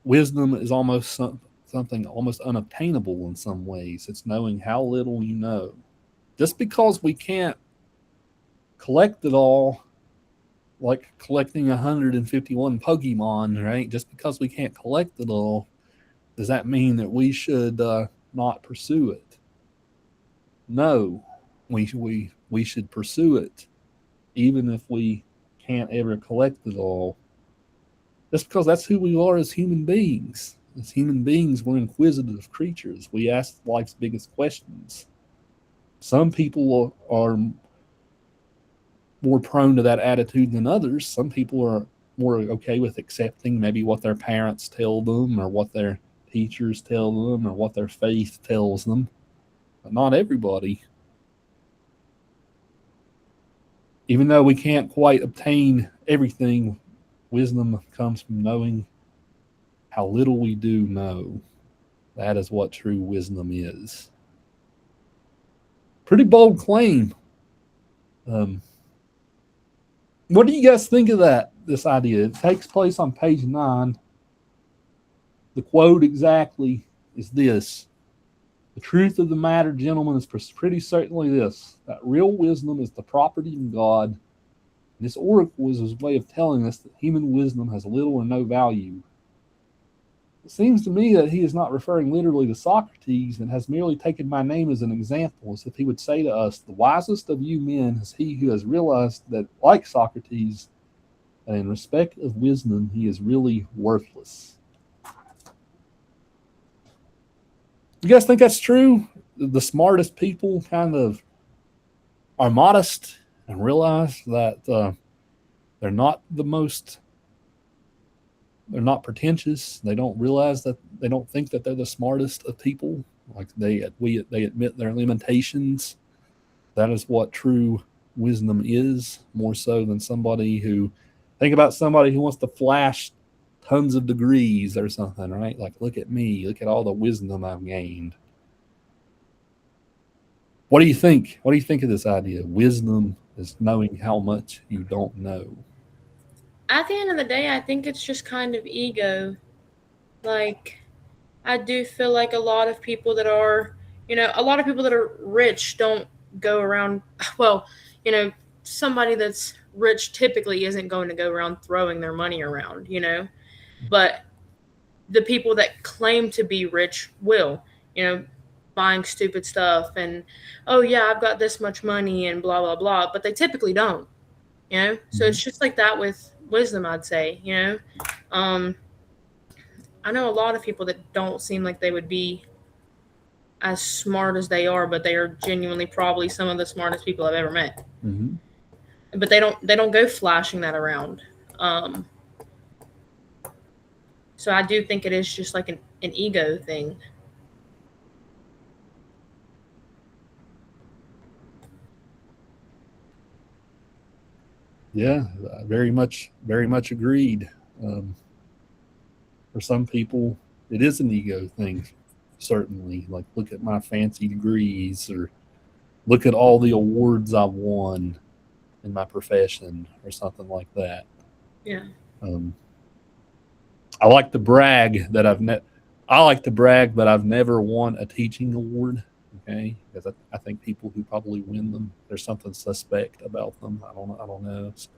Speaker 1: wisdom is almost something almost unobtainable in some ways. It's knowing how little you know. Just because we can't collect it all, like collecting 151 Pokemon, right? Just because we can't collect it all, does that mean that we should not pursue it? No, we should pursue it, even if we can't ever collect it all. Just because that's who we are as human beings. As human beings, we're inquisitive creatures. We ask life's biggest questions. Some people are more prone to that attitude than others. Some people are more okay with accepting maybe what their parents tell them or what their teachers tell them or what their faith tells them. But not everybody. Even though we can't quite obtain everything, wisdom comes from knowing how little we do know. That is what true wisdom is. Pretty bold claim. What do you guys think of this idea? It takes place on page 9. The quote exactly is this: "The truth of the matter, gentlemen, is pretty certainly this, that real wisdom is the property of God. And this oracle is his way of telling us that human wisdom has little or no value. It seems to me that he is not referring literally to Socrates and has merely taken my name as an example, as if he would say to us, the wisest of you men is he who has realized that, like Socrates, that in respect of wisdom, he is really worthless." You guys think that's true? The smartest people kind of are modest and realize that they're not pretentious. They don't realize that they don't think that they're the smartest of people. Like they admit their limitations. That is what true wisdom is, more so than think about somebody who wants to flash tons of degrees or something, right? Like, look at me, look at all the wisdom I've gained. What do you think? What do you think of this idea? Wisdom is knowing how much you don't know.
Speaker 7: At the end of the day, I think it's just kind of ego. Like, I do feel like a lot of people that are rich don't go around, well, somebody that's rich typically isn't going to go around throwing their money around, but the people that claim to be rich will, buying stupid stuff and, oh yeah, I've got this much money and blah, blah, blah, but they typically don't, So it's just like that with wisdom, I'd say, I know a lot of people that don't seem like they would be as smart as they are, but they are genuinely probably some of the smartest people I've ever met.
Speaker 1: Mm-hmm.
Speaker 7: But they don't go flashing that around. So I do think it is just like an ego thing.
Speaker 1: Yeah, very much agreed. For some people, it is an ego thing, certainly. Like, look at my fancy degrees, or look at all the awards I've won in my profession, or something like that.
Speaker 7: Yeah.
Speaker 1: I like to brag that I like to brag, but I've never won a teaching award. Okay, because I think people who probably win them, there's something suspect about them. I don't know. It's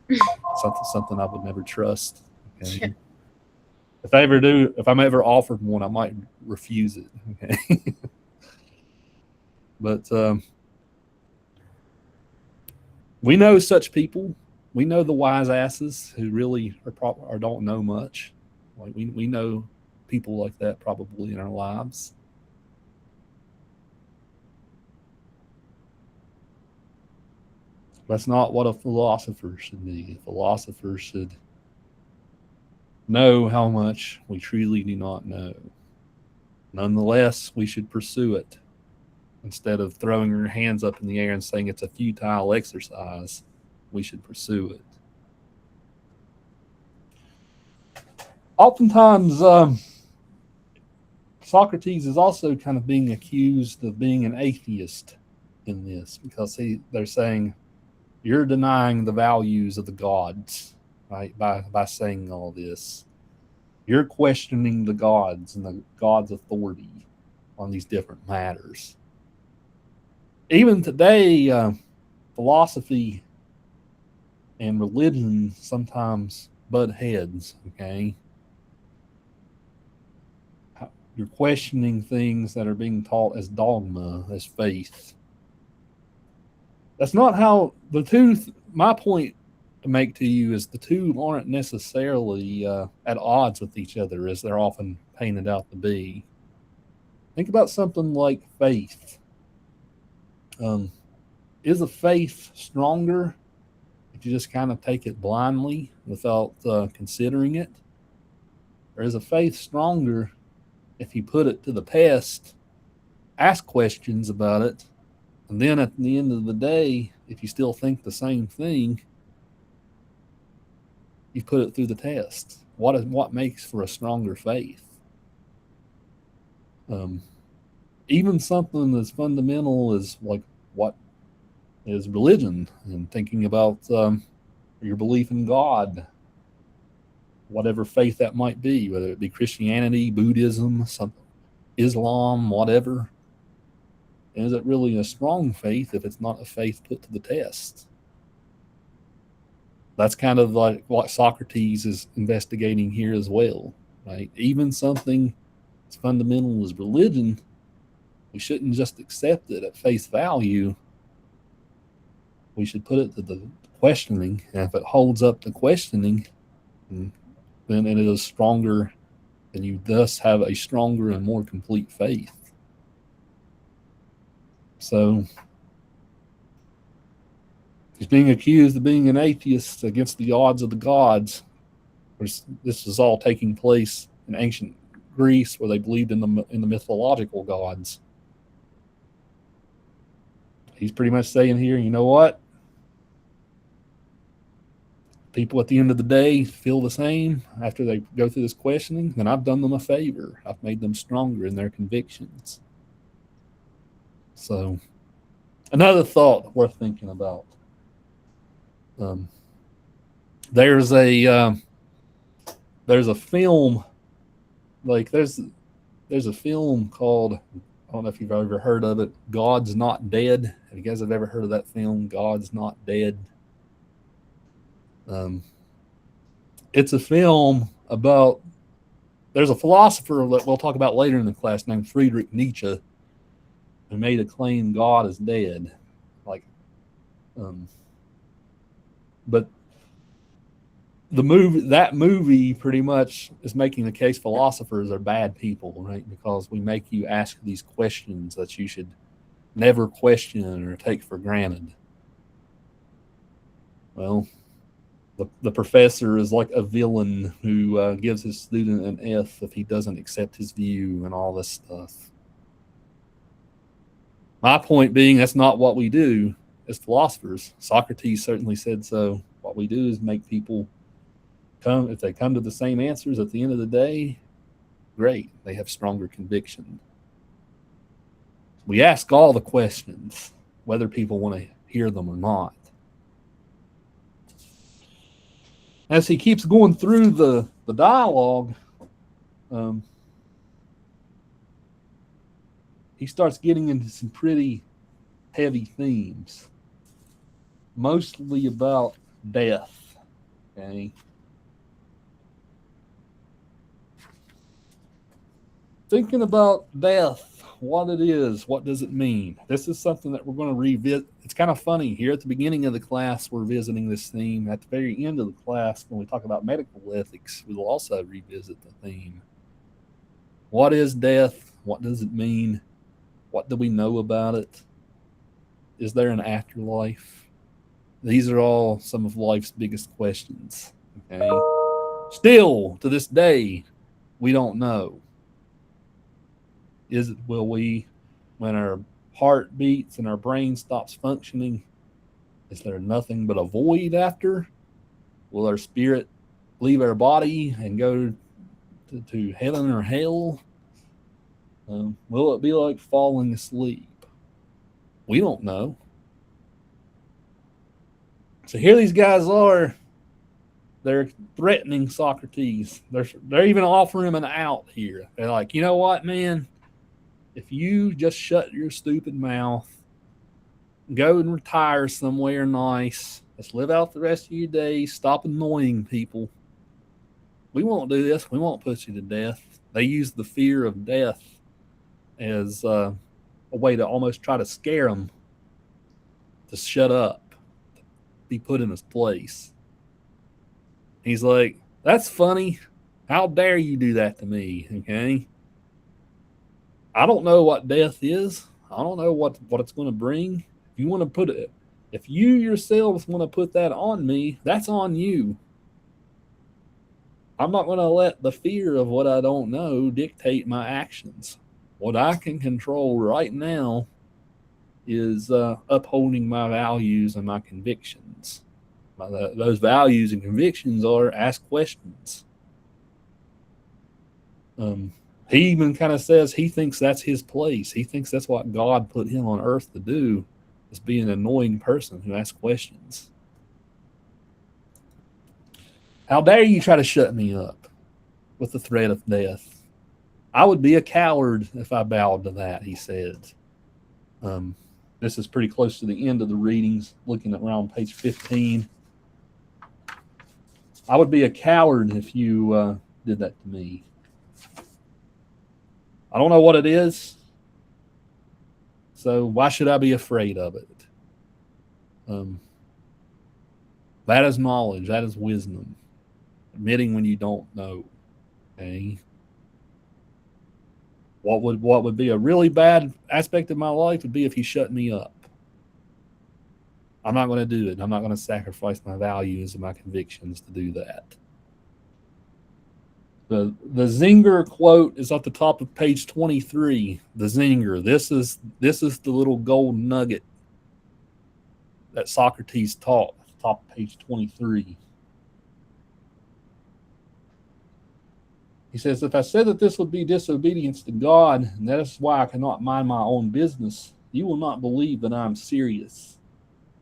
Speaker 1: something I would never trust. Okay.
Speaker 7: Yeah.
Speaker 1: If I'm ever offered one, I might refuse it. Okay. But we know such people. We know the wise asses who really or don't know much. Like, we know people like that probably in our lives. That's not what a philosopher should be. A philosopher should know how much we truly do not know. Nonetheless, we should pursue it. Instead of throwing our hands up in the air and saying it's a futile exercise, we should pursue it. Oftentimes, Socrates is also kind of being accused of being an atheist in this, because they're saying you're denying the values of the gods, right? By saying all this, you're questioning the gods and the gods' authority on these different matters. Even today, philosophy and religion sometimes butt heads. Okay, you're questioning things that are being taught as dogma, as faith. That's not how the two. My point to make to you is the two aren't necessarily at odds with each other, as they're often painted out to be. Think about something like faith. Is a faith stronger if you just kind of take it blindly without considering it? Or is a faith stronger if you put it to the test, ask questions about it, and then at the end of the day, if you still think the same thing, you put it through the test? What makes for a stronger faith? Even something as fundamental as like what is religion, and thinking about your belief in God, whatever faith that might be, whether it be Christianity, Buddhism, Islam, whatever. Is it really a strong faith if it's not a faith put to the test? That's kind of like what Socrates is investigating here as well, right? Even something as fundamental as religion, we shouldn't just accept it at face value. We should put it to the questioning, and if it holds up to questioning, then it is stronger, and you thus have a stronger and more complete faith. So he's being accused of being an atheist against the odds of the gods. This is all taking place in ancient Greece, where they believed in the mythological gods. He's pretty much saying here, you know what? People at the end of the day feel the same after they go through this questioning, then I've done them a favor. I've made them stronger in their convictions. So, another thought worth thinking about. There's a film, like there's a film called, I don't know if you've ever heard of it, God's Not Dead. Have you guys ever heard of that film, God's Not Dead? It's a film about, there's a philosopher that we'll talk about later in the class named Friedrich Nietzsche, who made a claim God is dead. But that movie pretty much is making the case philosophers are bad people, right? Because we make you ask these questions that you should never question or take for granted. Well, the professor is like a villain who gives his student an F if he doesn't accept his view and all this stuff. My point being, that's not what we do as philosophers. Socrates certainly said so. What we do is make people come. If they come to the same answers at the end of the day, great. They have stronger conviction. We ask all the questions, whether people want to hear them or not. As he keeps going through the dialogue, he starts getting into some pretty heavy themes, mostly about death. Okay. Thinking about death, what it is, what does it mean? This is something that we're going to revisit. It's kind of funny. Here at the beginning of the class, we're visiting this theme. At the very end of the class, when we talk about medical ethics, we will also revisit the theme. What is death? What does it mean? What do we know about it? Is there an afterlife? These are all some of life's biggest questions. Okay. Still, to this day, we don't know. Will we, when our heart beats and our brain stops functioning, is there nothing but a void after? Will our spirit leave our body and go to heaven or hell? Will it be like falling asleep? We don't know. So here these guys are. They're threatening Socrates. They're even offering him an out here. They're like, you know what, man? If you just shut your stupid mouth, go and retire somewhere nice, let's live out the rest of your days, stop annoying people. We won't do this. We won't put you to death. They use the fear of death as a way to almost try to scare him to shut up, to be put in his place. He's like, that's funny. How dare you do that to me, okay? I don't know what death is. I don't know what it's going to bring. If you yourselves want to put that on me, that's on you. I'm not going to let the fear of what I don't know dictate my actions. What I can control right now is upholding my values and my convictions. Those values and convictions are ask questions. He even kind of says he thinks that's his place. He thinks that's what God put him on earth to do, is be an annoying person who asks questions. How dare you try to shut me up with the threat of death? I would be a coward if I bowed to that, he said. This is pretty close to the end of the readings, looking at around page 15. I would be a coward if you did that to me. I don't know what it is, so why should I be afraid of it? That is knowledge. That is wisdom. Admitting when you don't know. Okay. What would be a really bad aspect of my life would be if he shut me up. I'm not going to do it. I'm not going to sacrifice my values and my convictions to do that. The Zinger quote is at the top of page 23. The Zinger. This is the little gold nugget that Socrates taught at the top of page 23. He says, if I said that this would be disobedience to God, and that is why I cannot mind my own business, you will not believe that I am serious.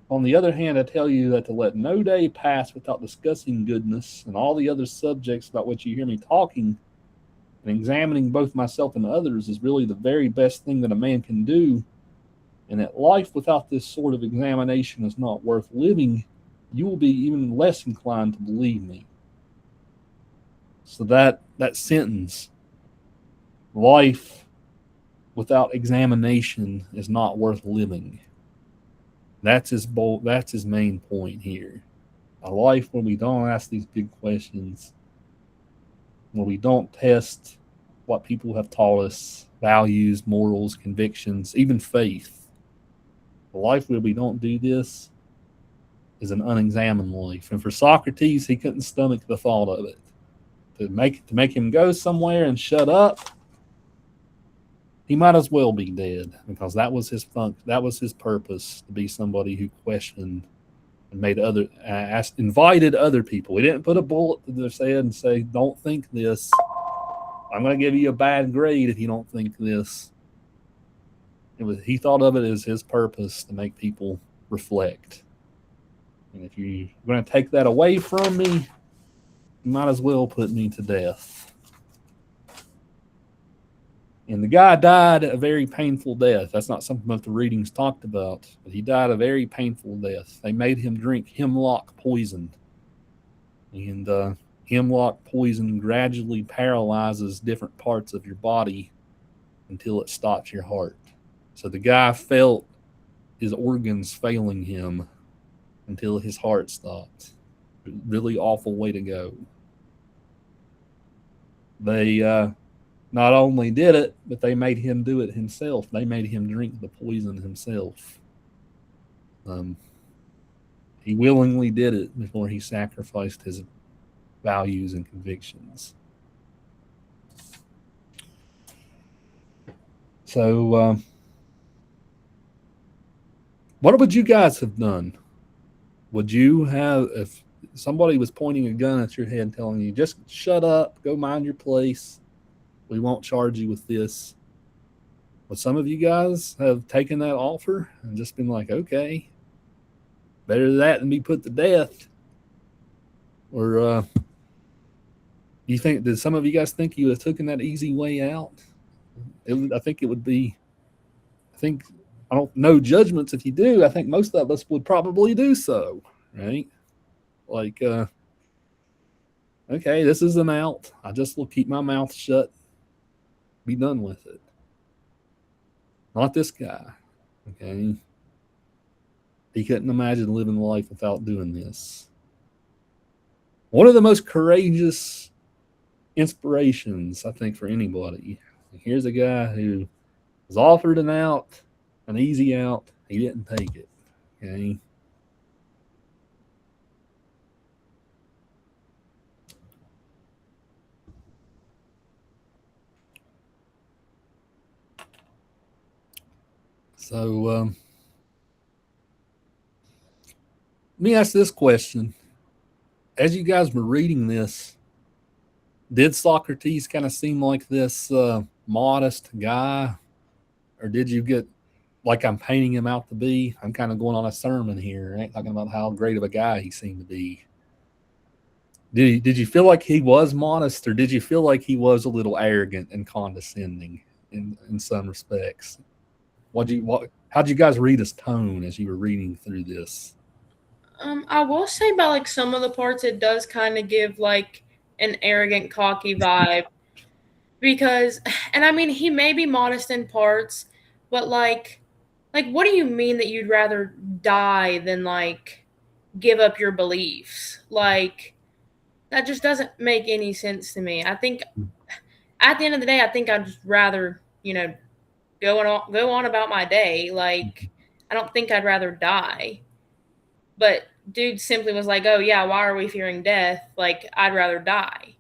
Speaker 1: On the other hand, I tell you that to let no day pass without discussing goodness and all the other subjects about which you hear me talking and examining both myself and others is really the very best thing that a man can do, and that life without this sort of examination is not worth living, you will be even less inclined to believe me. So that sentence, life without examination is not worth living. That's his main point here. A life where we don't ask these big questions, where we don't test what people have taught us, values, morals, convictions, even faith. A life where we don't do this is an unexamined life. And for Socrates, he couldn't stomach the thought of it. To make him go somewhere and shut up, he might as well be dead, because that was his purpose, to be somebody who questioned and invited other people. He didn't put a bullet to their head and say, "Don't think this. I'm going to give you a bad grade if you don't think this." He thought of it as his purpose to make people reflect. And if you're going to take that away from me, you might as well put me to death. And the guy died a very painful death. That's not something that the readings talked about, but he died a very painful death. They made him drink hemlock poison. And hemlock poison gradually paralyzes different parts of your body until it stops your heart. So the guy felt his organs failing him until his heart stopped. Really awful way to go. They not only did it, but they made him do it himself. They made him drink the poison himself. He willingly did it before he sacrificed his values and convictions. So, what would you guys have done? Would you have, if somebody was pointing a gun at your head and telling you, just shut up, go mind your place, we won't charge you with this? Would some of you guys have taken that offer and just been like, okay, better that than be put to death? Or did some of you guys think you would have taken that easy way out? I think it would be, I don't know judgments if you do. I think most of us would probably do so, right? Like, okay, this is an out. I just will keep my mouth shut, be done with it. Not this guy, okay? He couldn't imagine living life without doing this. One of the most courageous inspirations, I think, for anybody. Here's a guy who was offered an out, an easy out. He didn't take it, okay? So, let me ask this question. As you guys were reading this, did Socrates kind of seem like this modest guy? Or did you get, like I'm painting him out to be? I'm kind of going on a sermon here, right? Talking about how great of a guy he seemed to be. Did you feel like he was modest, or did you feel like he was a little arrogant and condescending in some respects? How'd you guys read his tone as you were reading through this?
Speaker 7: I will say about like some of the parts, it does kind of give like an arrogant, cocky vibe. Because, and I mean, he may be modest in parts, but like, what do you mean that you'd rather die than like give up your beliefs? Like, that just doesn't make any sense to me. I think at the end of the day, I think I'd just rather, go on about my day. Like, I don't think I'd rather die. But dude simply was like, oh yeah, why are we fearing death? Like, I'd rather die.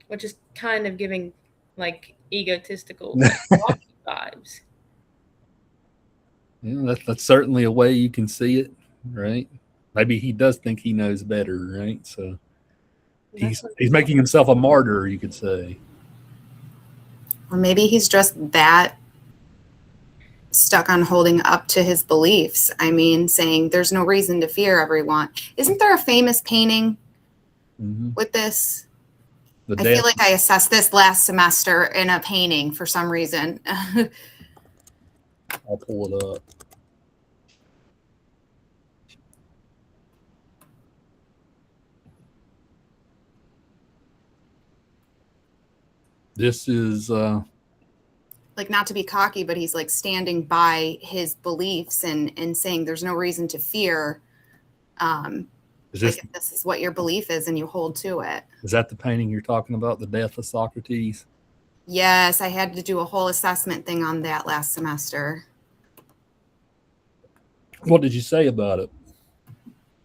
Speaker 7: Which is kind of giving like egotistical vibes.
Speaker 1: Yeah, that's certainly a way you can see it, right? Maybe he does think he knows better, right? So he's making himself a martyr, you could say.
Speaker 3: Or maybe he's just that stuck on holding up to his beliefs. I mean, saying there's no reason to fear everyone. Isn't there a famous painting with this? I feel like I assessed this last semester in a painting for some reason.
Speaker 1: I'll pull it up. This is
Speaker 3: like, not to be cocky, but he's like standing by his beliefs and saying there's no reason to fear. If this is what your belief is and you hold to it.
Speaker 1: Is that the painting you're talking about, The Death of Socrates?
Speaker 3: Yes, I had to do a whole assessment thing on that last semester.
Speaker 1: What did you say about it?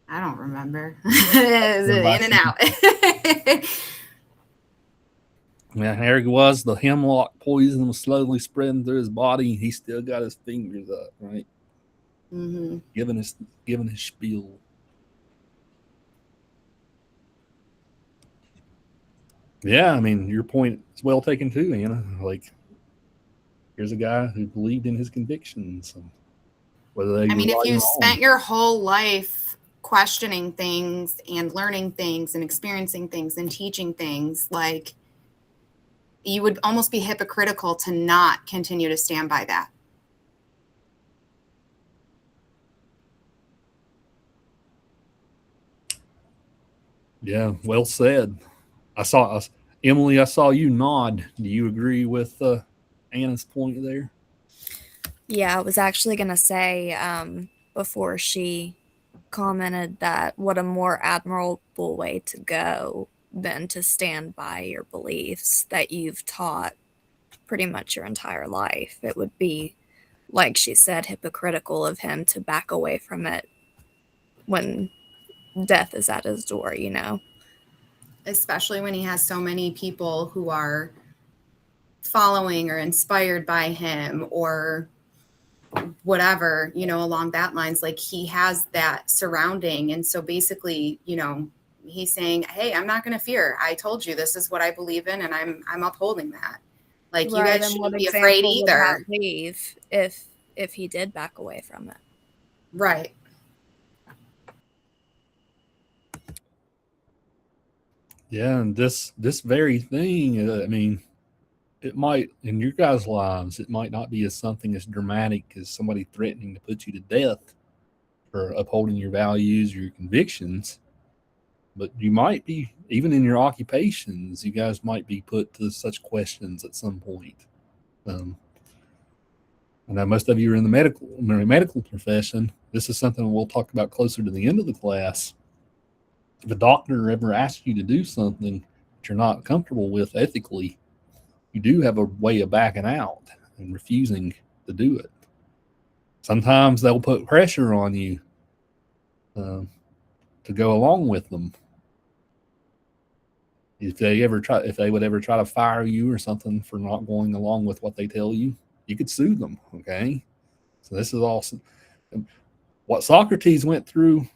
Speaker 3: I don't remember. It was in and out.
Speaker 1: Yeah, there he was. The hemlock poison was slowly spreading through his body. He still got his fingers up, right?
Speaker 3: Mm-hmm.
Speaker 1: Giving his spiel. Yeah, I mean, your point is well taken too, Anna. Like, here's a guy who believed in his convictions, and whether they
Speaker 3: I
Speaker 1: were
Speaker 3: mean, if
Speaker 1: right
Speaker 3: you
Speaker 1: or wrong.
Speaker 3: spent your whole life questioning things and learning things and experiencing things and teaching things, like, you would almost be hypocritical to not continue to stand by that.
Speaker 1: Yeah, well said. I saw Emily. I saw you nod. Do you agree with Anna's point there?
Speaker 8: Yeah, I was actually going to say before she commented that what a more admirable way to go than to stand by your beliefs that you've taught pretty much your entire life. It would be, like she said, hypocritical of him to back away from it when death is at his door, you know?
Speaker 3: Especially when he has so many people who are following or inspired by him or whatever, you know, along that lines. Like, he has that surrounding. And so basically, you know, he's saying, hey, I'm not going to fear. I told you this is what I believe in, and I'm upholding that. Like, you
Speaker 8: Right,
Speaker 3: guys
Speaker 8: and what
Speaker 3: shouldn't be afraid
Speaker 8: example would that
Speaker 3: either.
Speaker 8: leave if he did back away from it?
Speaker 3: Right.
Speaker 1: Yeah, and this very thing. I mean, it might in your guys' lives, it might not be as something as dramatic as somebody threatening to put you to death for upholding your values or your convictions. But you might be, even in your occupations, you guys might be put to such questions at some point. I know most of you are in the medical profession. This is something we'll talk about closer to the end of the class. If a doctor ever asks you to do something that you're not comfortable with ethically, you do have a way of backing out and refusing to do it. Sometimes they'll put pressure on you to go along with them. If they would ever try to fire you or something for not going along with what they tell you, you could sue them. Okay, so this is all what Socrates went through.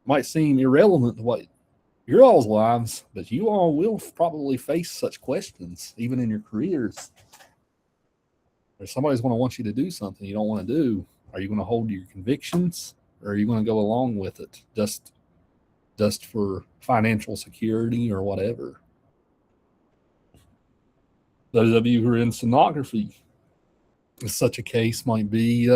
Speaker 1: Might seem irrelevant to what your all's lives, but you all will probably face such questions even in your careers. If somebody's going to want you to do something you don't want to do, are you going to hold to your convictions, or are you going to go along with it just for financial security or whatever? Those of you who are in sonography, such a case might be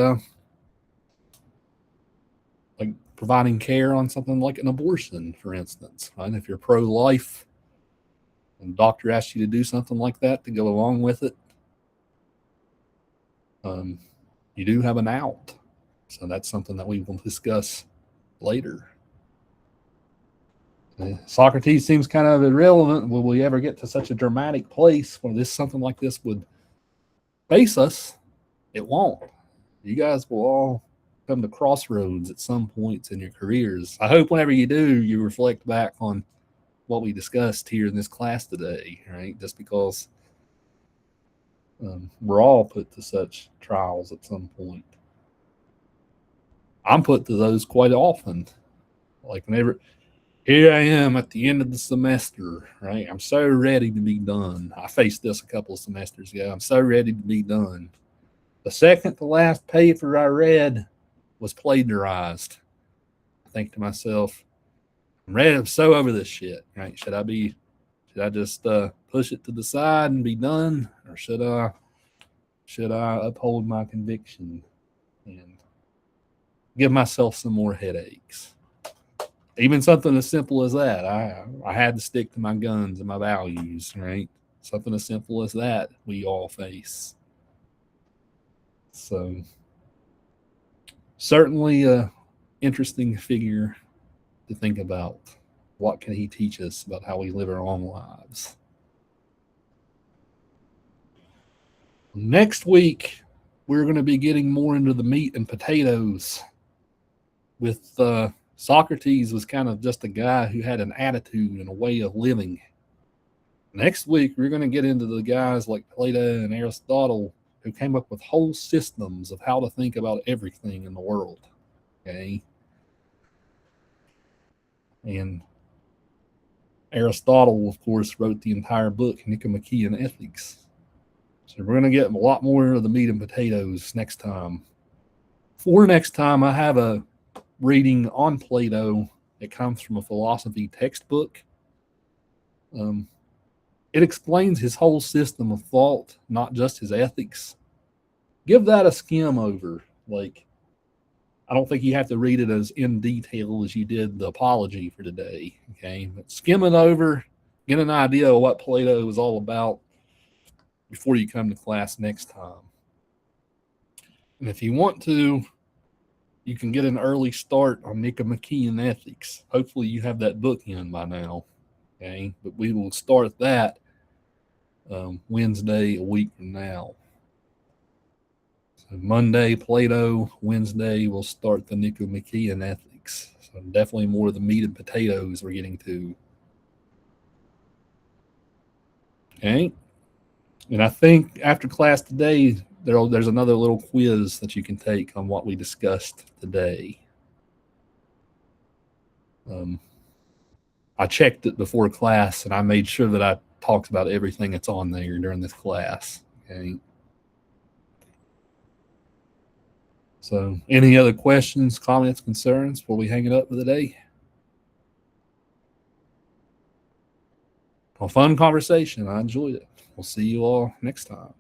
Speaker 1: like providing care on something like an abortion, for instance. Right? If you're pro-life and the doctor asks you to do something like that to go along with it, you do have an out. So that's something that we will discuss later. Socrates seems kind of irrelevant. Will we ever get to such a dramatic place where something like this would face us? It won't. You guys will all come to crossroads at some points in your careers. I hope whenever you do, you reflect back on what we discussed here in this class today, right? Just because we're all put to such trials at some point. I'm put to those quite often. Like whenever here I am at the end of the semester, right? I'm so ready to be done. I faced this a couple of semesters ago. I'm so ready to be done. The second to last paper I read was plagiarized. I think to myself, I'm ready. I'm so over this shit, right? Should I just push it to the side and be done, or should I uphold my conviction and give myself some more headaches? Even something as simple as that. I had to stick to my guns and my values, right? Something as simple as that we all face. So certainly a interesting figure to think about. What can he teach us about how we live our own lives? Next week, we're going to be getting more into the meat and potatoes. With Socrates was kind of just a guy who had an attitude and a way of living. Next week, we're going to get into the guys like Plato and Aristotle who came up with whole systems of how to think about everything in the world. Okay. And Aristotle, of course, wrote the entire book, Nicomachean Ethics. So we're going to get a lot more of the meat and potatoes next time. For next time, I have a reading on Plato that comes from a philosophy textbook. It explains his whole system of thought, not just his ethics. Give that a skim over. Like, I don't think you have to read it as in detail as you did the apology for today. Okay, but skim it over, get an idea of what Plato is all about before you come to class next time. And if you want to, you can get an early start on Nicomachean Ethics. Hopefully you have that book in by now. Okay, but we will start that Wednesday, a week from now. So Monday, Plato. Wednesday, we'll start the Nicomachean Ethics. So definitely more of the meat and potatoes we're getting to. Okay. And I think after class today, there's another little quiz that you can take on what we discussed today. I checked it before class, and I made sure that I talked about everything that's on there during this class. Okay. So, any other questions, comments, concerns before we hang it up for the day? A fun conversation. I enjoyed it. We'll see you all next time.